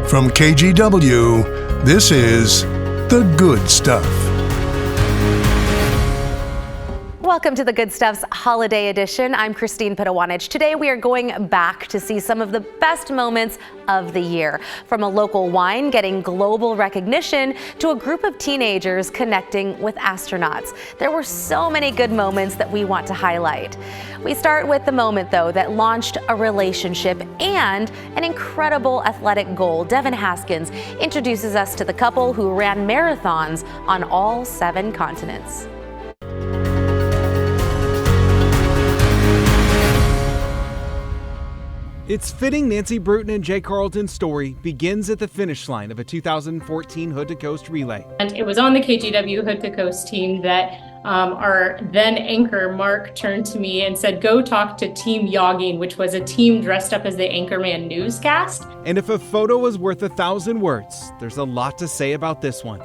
From KGW, this is The Good Stuff. Welcome to the Good Stuff's Holiday Edition. I'm Christine Pitawanich. Today we are going back to see some of the best moments of the year. From a local wine getting global recognition to a group of teenagers connecting with astronauts. There were so many good moments that we want to highlight. We start with the moment, though, that launched a relationship and an incredible athletic goal. Devin Haskins introduces us to the couple who ran marathons on all 7 continents. It's fitting Nancy Bruton and Jay Carlton's story begins at the finish line of a 2014 Hood to Coast relay. And it was on the KGW Hood to Coast team that our then anchor, Mark, turned to me and said, go talk to Team Yogging, which was a team dressed up as the Anchorman newscast. And if a photo was worth 1,000 words, there's a lot to say about this one.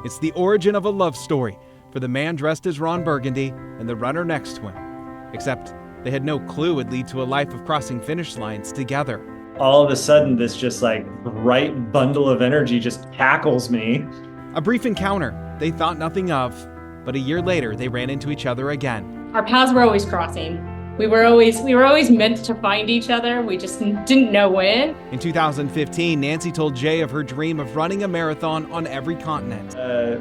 It's the origin of a love story for the man dressed as Ron Burgundy and the runner next to him. Except they had no clue it'd lead to a life of crossing finish lines together. All of a sudden, this just like bright bundle of energy just tackles me. A brief encounter they thought nothing of, but a year later they ran into each other again. Our paths were always crossing. We were always meant to find each other. We just didn't know when. In 2015, Nancy told Jay of her dream of running a marathon on every continent.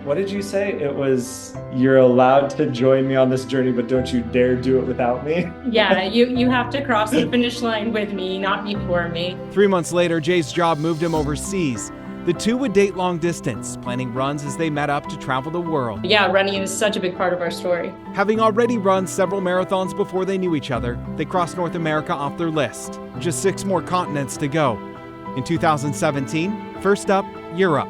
What did you say? It was, you're allowed to join me on this journey, but don't you dare do it without me. Yeah, you have to cross the finish line with me, not before me. 3 months later, Jay's job moved him overseas. The two would date long distance, planning runs as they met up to travel the world. Yeah, running is such a big part of our story. Having already run several marathons before they knew each other, they crossed North America off their list. Just 6 more continents to go. In 2017, first up, Europe.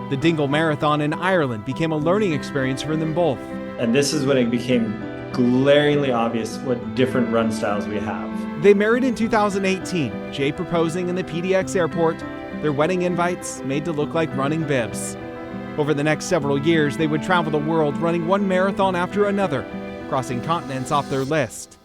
The Dingle Marathon in Ireland became a learning experience for them both. And this is when it became glaringly obvious what different run styles we have. They married in 2018, Jay proposing in the PDX airport, their wedding invites made to look like running bibs. Over the next several years, they would travel the world running one marathon after another, crossing continents off their list.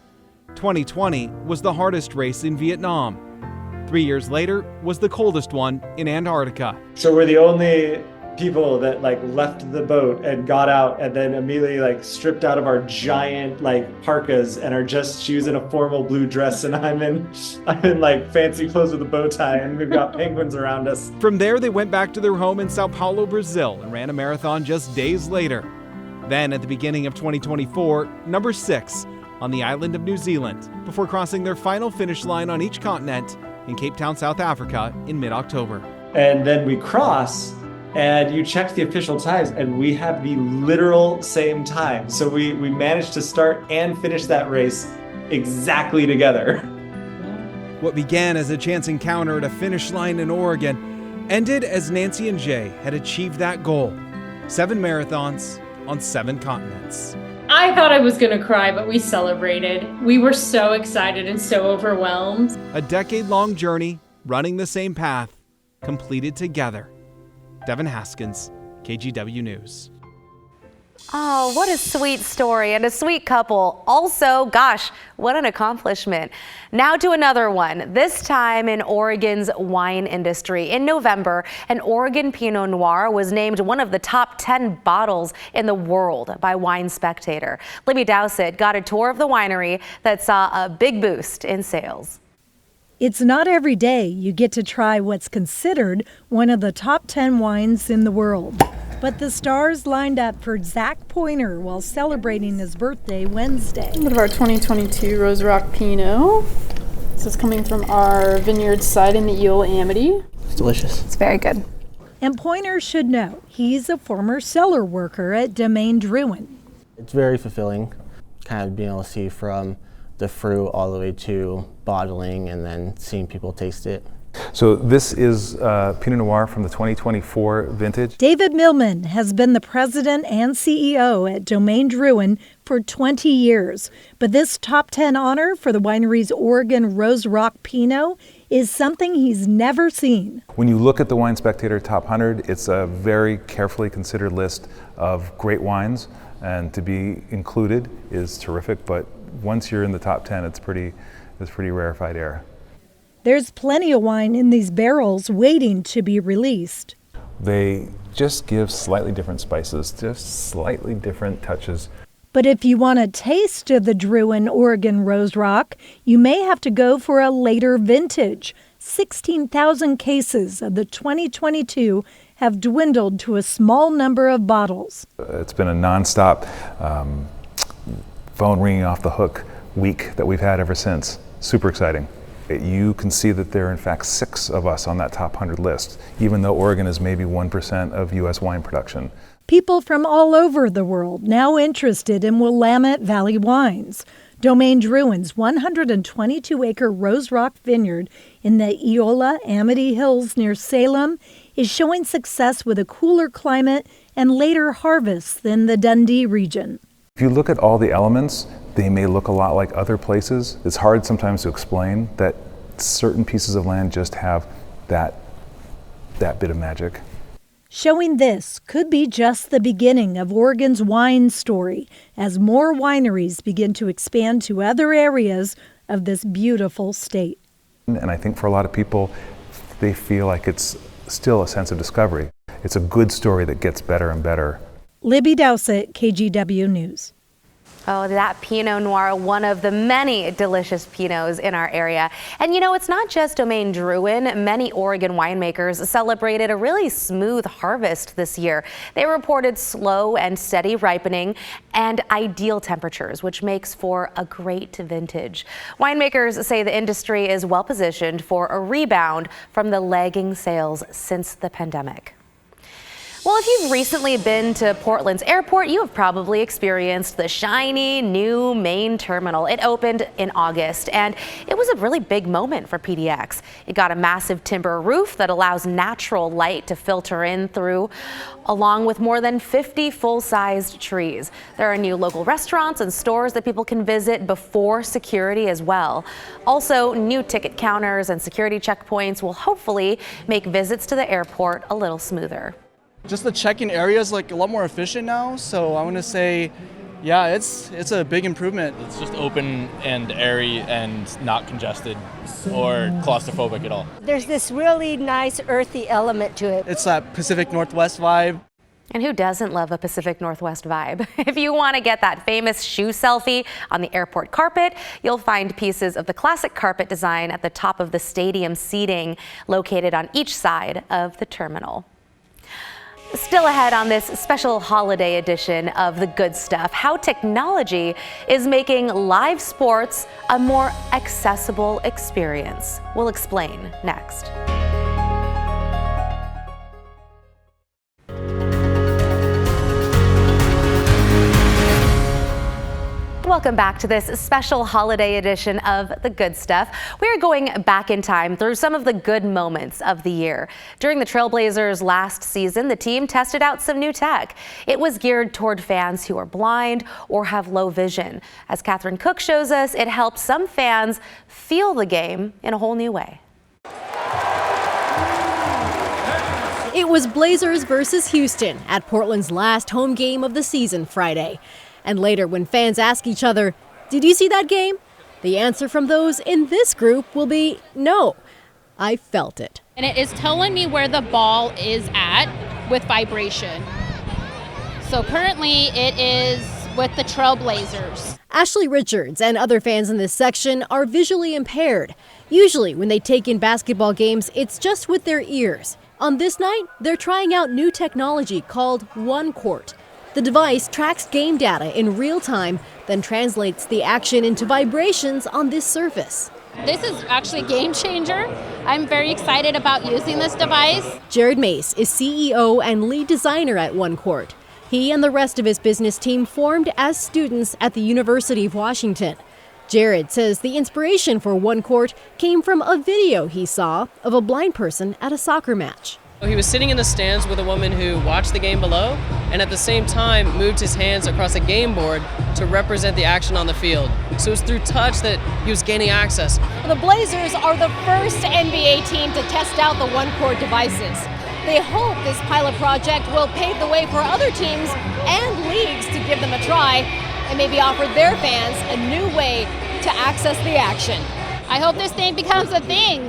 2020 was the hardest race in Vietnam. 3 years later was the coldest one in Antarctica. So we're the only people that like left the boat and got out and then immediately like stripped out of our giant like parkas and are just using a formal blue dress, and I'm in like fancy clothes with a bow tie, and we've got penguins around us. From there, they went back to their home in Sao Paulo, Brazil, and ran a marathon just days later. Then at the beginning of 2024, number 6 on the island of New Zealand, before crossing their final finish line on each continent in Cape Town, South Africa in mid-October. And then we cross, and you check the official times, and we have the literal same time. So we managed to start and finish that race exactly together. What began as a chance encounter at a finish line in Oregon ended as Nancy and Jay had achieved that goal. 7 marathons on 7 continents. I thought I was gonna cry, but we celebrated. We were so excited and so overwhelmed. A decade-long journey, running the same path, completed together. Devin Haskins, KGW News. Oh, what a sweet story and a sweet couple. Also, gosh, what an accomplishment. Now to another one, this time in Oregon's wine industry. In November, an Oregon Pinot Noir was named one of the top 10 bottles in the world by Wine Spectator. Libby Dowsett got a tour of the winery that saw a big boost in sales. It's not every day you get to try what's considered one of the top 10 wines in the world. But the stars lined up for Zach Pointer while celebrating his birthday Wednesday. A bit of our 2022 Rose Rock Pinot. This is coming from our vineyard site in the Eel Amity. It's delicious. It's very good. And Pointer should know he's a former cellar worker at Domaine Drouhin. It's very fulfilling, kind of being able to see from the fruit all the way to bottling and then seeing people taste it. So this is Pinot Noir from the 2024 vintage. David Millman has been the president and CEO at Domaine Drouhin for 20 years. But this top 10 honor for the winery's Oregon Rose Rock Pinot is something he's never seen. When you look at the Wine Spectator Top 100, it's a very carefully considered list of great wines, and to be included is terrific, but once you're in the top 10, it's pretty rarefied air. There's plenty of wine in these barrels waiting to be released. They just give slightly different spices, just slightly different touches. But if you want a taste of the Druin Oregon Rose Rock, you may have to go for a later vintage. 16,000 cases of the 2022 have dwindled to a small number of bottles. It's been a nonstop phone ringing off the hook week that we've had ever since. Super exciting. You can see that there are in fact 6 of us on that top 100 list, even though Oregon is maybe 1% of U.S. wine production. People from all over the world now interested in Willamette Valley wines. Domaine Druin's 122-acre Rose Rock vineyard in the Eola Amity Hills near Salem is showing success with a cooler climate and later harvests than the Dundee region. If you look at all the elements, they may look a lot like other places. It's hard sometimes to explain that certain pieces of land just have that bit of magic. Showing this could be just the beginning of Oregon's wine story as more wineries begin to expand to other areas of this beautiful state. And I think for a lot of people, they feel like it's still a sense of discovery. It's a good story that gets better and better. Libby Dowsett, KGW News. Oh, that Pinot Noir, one of the many delicious Pinots in our area. And you know, it's not just Domaine Druin. Many Oregon winemakers celebrated a really smooth harvest this year. They reported slow and steady ripening and ideal temperatures, which makes for a great vintage. Winemakers say the industry is well positioned for a rebound from the lagging sales since the pandemic. Well, if you've recently been to Portland's airport, you have probably experienced the shiny new main terminal. It opened in August, and it was a really big moment for PDX. It got a massive timber roof that allows natural light to filter in through, along with more than 50 full-sized trees. There are new local restaurants and stores that people can visit before security as well. Also, new ticket counters and security checkpoints will hopefully make visits to the airport a little smoother. Just the check-in area is like a lot more efficient now, so I want to say, yeah, it's a big improvement. It's just open and airy and not congested or claustrophobic at all. There's this really nice earthy element to it. It's that Pacific Northwest vibe. And who doesn't love a Pacific Northwest vibe? If you want to get that famous shoe selfie on the airport carpet, you'll find pieces of the classic carpet design at the top of the stadium seating located on each side of the terminal. Still ahead on this special holiday edition of The Good Stuff, how technology is making live sports a more accessible experience. We'll explain next. Welcome back to this special holiday edition of The Good Stuff. We're going back in time through some of the good moments of the year. During the Trailblazers last season, the team tested out some new tech. It was geared toward fans who are blind or have low vision. As Catherine Cook shows us, it helps some fans feel the game in a whole new way. It was Blazers versus Houston at Portland's last home game of the season Friday. And later, when fans ask each other, "Did you see that game?" the answer from those in this group will be, "No, I felt it." And it is telling me where the ball is at with vibration. So currently it is with the Trailblazers. Ashley Richards and other fans in this section are visually impaired. Usually when they take in basketball games, it's just with their ears. On this night, they're trying out new technology called One Court. The device tracks game data in real time, then translates the action into vibrations on this surface. This is actually a game changer. I'm very excited about using this device. Jared Mace is CEO and lead designer at One Court. He and the rest of his business team formed as students at the University of Washington. Jared says the inspiration for One Court came from a video he saw of a blind person at a soccer match. He was sitting in the stands with a woman who watched the game below and at the same time moved his hands across a game board to represent the action on the field. So it was through touch that he was gaining access. The Blazers are the first NBA team to test out the One Court devices. They hope this pilot project will pave the way for other teams and leagues to give them a try and maybe offer their fans a new way to access the action. I hope this thing becomes a thing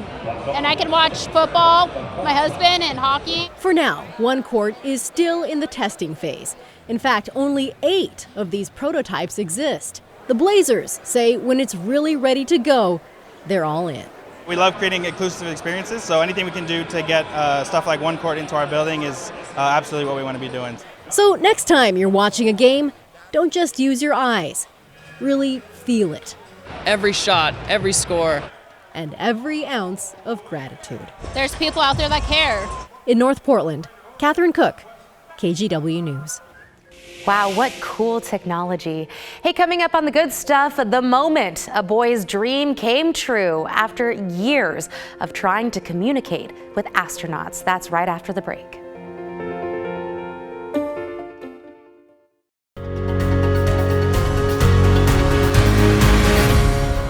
and I can watch football, my husband, and hockey. For now, one court is still in the testing phase. In fact, only 8 of these prototypes exist. The Blazers say when it's really ready to go, they're all in. We love creating inclusive experiences, so anything we can do to get stuff like one court into our building is absolutely what we want to be doing. So next time you're watching a game, don't just use your eyes. Really feel it. Every shot, every score. And every ounce of gratitude. There's people out there that care. In North Portland, Catherine Cook, KGW News. Wow, what cool technology. Hey, coming up on The Good Stuff, the moment a boy's dream came true after years of trying to communicate with astronauts. That's right after the break.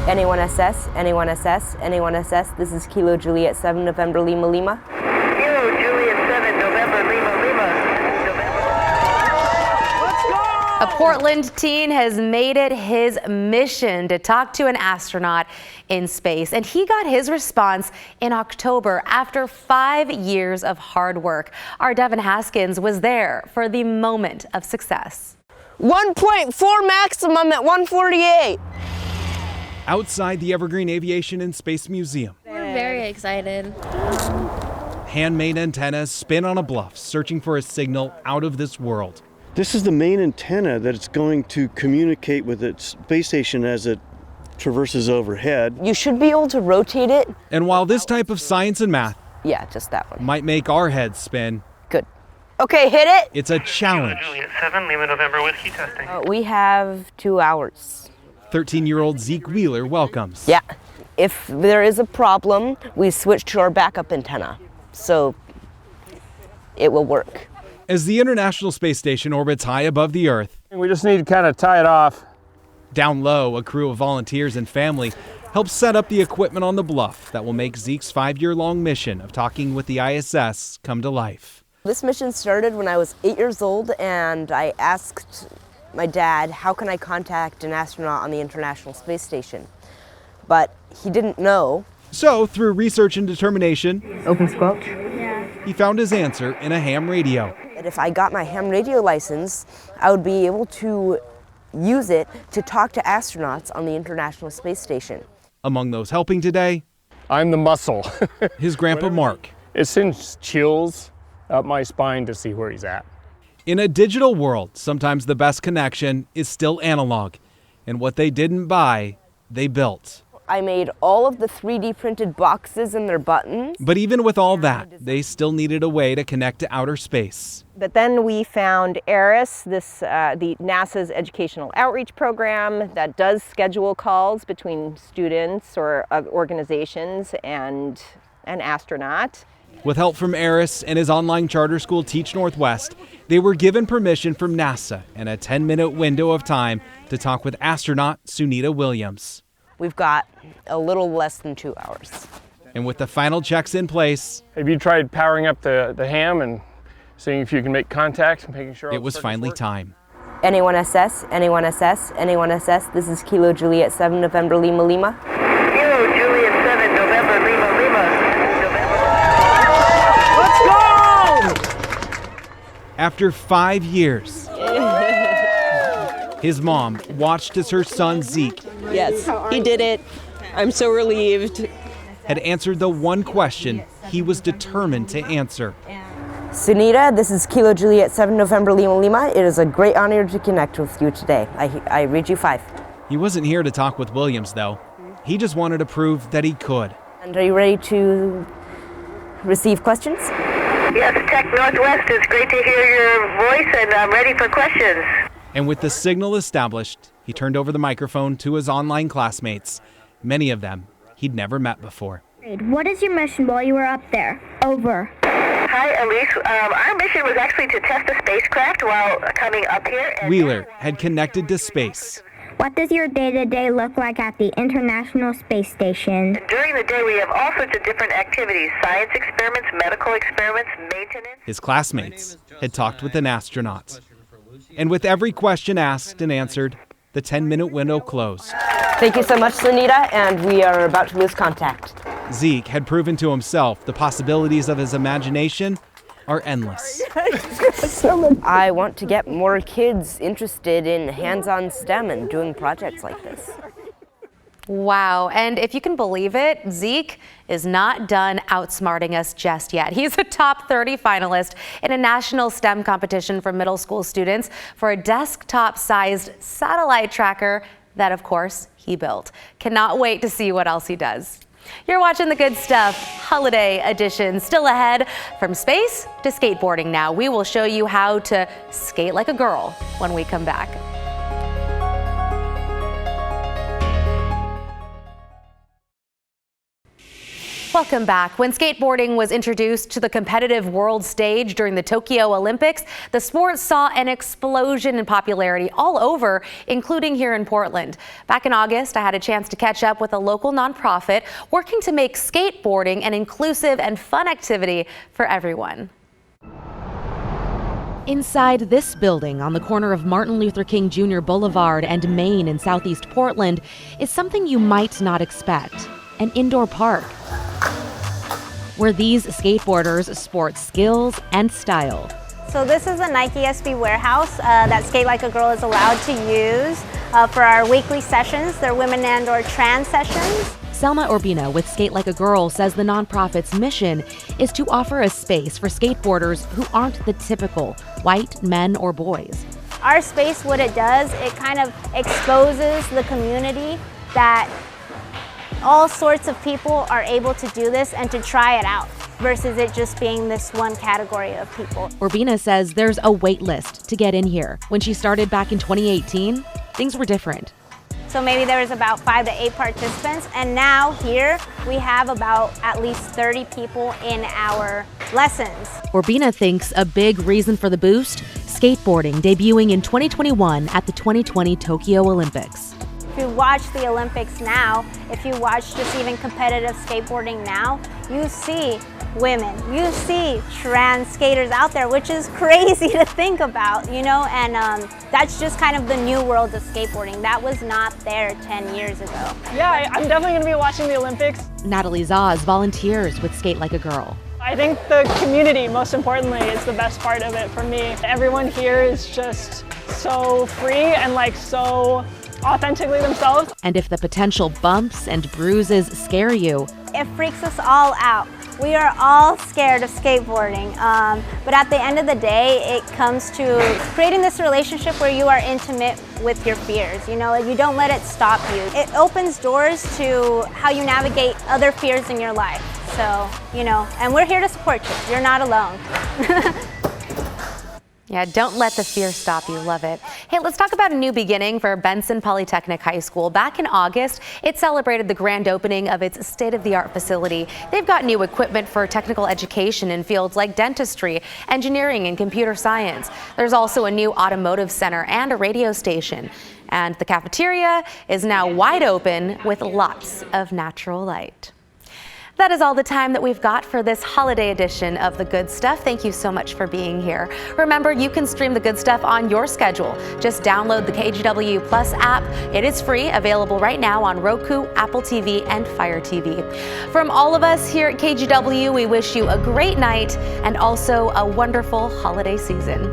Anyone assess? Anyone assess? Anyone assess? This is Kilo Juliet 7 November Lima Lima. Kilo Juliet 7 November Lima Lima. A Portland teen has made it his mission to talk to an astronaut in space, and he got his response in October after 5 years of hard work. Our Devin Haskins was there for the moment of success. 1.4 maximum at 148. Outside the Evergreen Aviation and Space Museum. We're very excited. Handmade antennas spin on a bluff, searching for a signal out of this world. This is the main antenna that it's going to communicate with its space station as it traverses overhead. You should be able to rotate it. And while this type of science and math, yeah, just that one, might make our heads spin. Good. Okay, hit it. It's a challenge. Juliet 7 Lima November Whiskey testing. We have 2 hours. 13-year-old Zeke Wheeler welcomes. Yeah. If there is a problem, we switch to our backup antenna, so it will work. As the International Space Station orbits high above the Earth, we just need to kind of tie it off. Down low, a crew of volunteers and family helps set up the equipment on the bluff that will make Zeke's 5-year-long mission of talking with the ISS come to life. This mission started when I was 8 years old, and I asked my dad, how can I contact an astronaut on the International Space Station? But he didn't know. So, through research and determination, open squelch, he found his answer in a ham radio. And if I got my ham radio license, I would be able to use it to talk to astronauts on the International Space Station. Among those helping today, I'm the muscle. His grandpa Mark. It sends chills up my spine to see where he's at. In a digital world, sometimes the best connection is still analog. And what they didn't buy, they built. I made all of the 3D printed boxes and their buttons. But even with all that, they still needed a way to connect to outer space. But then we found ERIS, the NASA's educational outreach program that does schedule calls between students or organizations and an astronaut. With help from ERIS and his online charter school Teach Northwest, they were given permission from NASA and a 10-minute window of time to talk with astronaut Sunita Williams. We've got a little less than 2 hours. And with the final checks in place, have you tried powering up the ham and seeing if you can make contact and making sure it was finally time. Anyone assess? Anyone assess? Anyone assess? This is Kilo Juliet 7 November Lima Lima. Kilo Juliet 7 November Lima Lima. Let's go! After 5 years, his mom watched as her son Zeke, yes, he did it. I'm so relieved. Had answered the one question he was determined to answer. Sunita, this is Kilo Juliet 7 November Lima Lima. It is a great honor to connect with you today. I read you 5. He wasn't here to talk with Williams, though. He just wanted to prove that he could. And are you ready to receive questions? Yes, Tech Northwest, it's great to hear your voice, and I'm ready for questions. And with the signal established, he turned over the microphone to his online classmates, many of them he'd never met before. What is your mission while you were up there? Over. Hi, Elise. Our mission was actually to test the spacecraft while coming up here. Wheeler had connected to space. What does your day-to-day look like at the International Space Station? During the day, we have all sorts of different activities, science experiments, medical experiments, maintenance. His classmates had talked with an astronaut. And with every question asked and answered, The 10-minute window closed. Thank you so much, Lenita, and we are about to lose contact. Zeke had proven to himself the possibilities of his imagination are endless. I want to get more kids interested in hands-on STEM and doing projects like this. Wow, and if you can believe it, Zeke is not done outsmarting us just yet. He's a top 30 finalist in a national STEM competition for middle school students for a desktop-sized satellite tracker that, of course, he built. Cannot wait to see what else he does. You're watching The Good Stuff Holiday Edition. Still ahead, from space to skateboarding now. We will show you how to skate like a girl when we come back. Welcome back. When skateboarding was introduced to the competitive world stage during the Tokyo Olympics, the sport saw an explosion in popularity all over, including here in Portland. Back in August, I had a chance to catch up with a local nonprofit working to make skateboarding an inclusive and fun activity for everyone. Inside this building on the corner of Martin Luther King Jr. Boulevard and Main in Southeast Portland is something you might not expect: an indoor park, where these skateboarders sport skills and style. So this is a Nike SB warehouse that Skate Like a Girl is allowed to use for our weekly sessions. They're women and or trans sessions. Selma Urbina with Skate Like a Girl says the nonprofit's mission is to offer a space for skateboarders who aren't the typical white men or boys. Our space, what it does, it kind of exposes the community that all sorts of people are able to do this and to try it out, versus it just being this one category of people. Urbina says there's a wait list to get in here. When she started back in 2018, things were different. So maybe there was about 5 to 8 participants, and now here we have about at least 30 people in our lessons. Urbina thinks a big reason for the boost: skateboarding debuting in 2021 at the 2020 Tokyo Olympics. If you watch the Olympics now, if you watch just even competitive skateboarding now, you see women, you see trans skaters out there, which is crazy to think about, you know, and that's just kind of the new world of skateboarding. That was not there 10 years ago. Yeah, I'm definitely going to be watching the Olympics. Natalie Zaz volunteers with Skate Like a Girl. I think the community, most importantly, is the best part of it for me. Everyone here is just so free and like so authentically themselves. And if the potential bumps and bruises scare you, it freaks us all out. We are all scared of skateboarding, but at the end of the day, it comes to creating this relationship where you are intimate with your fears. You know, like you don't let it stop you. It opens doors to how you navigate other fears in your life. So, you know, and we're here to support you. You're not alone. Yeah, don't let the fear stop you. Love it. Hey, let's talk about a new beginning for Benson Polytechnic High School. Back in August, it celebrated the grand opening of its state-of-the-art facility. They've got new equipment for technical education in fields like dentistry, engineering, and computer science. There's also a new automotive center and a radio station. And the cafeteria is now wide open with lots of natural light. That is all the time that we've got for this holiday edition of The Good Stuff. Thank you so much for being here. Remember, you can stream The Good Stuff on your schedule. Just download the kgw-plus app. It is free, available right now on Roku, Apple TV, and Fire TV. From all of us here at KGW, we wish you a great night and also a wonderful holiday season.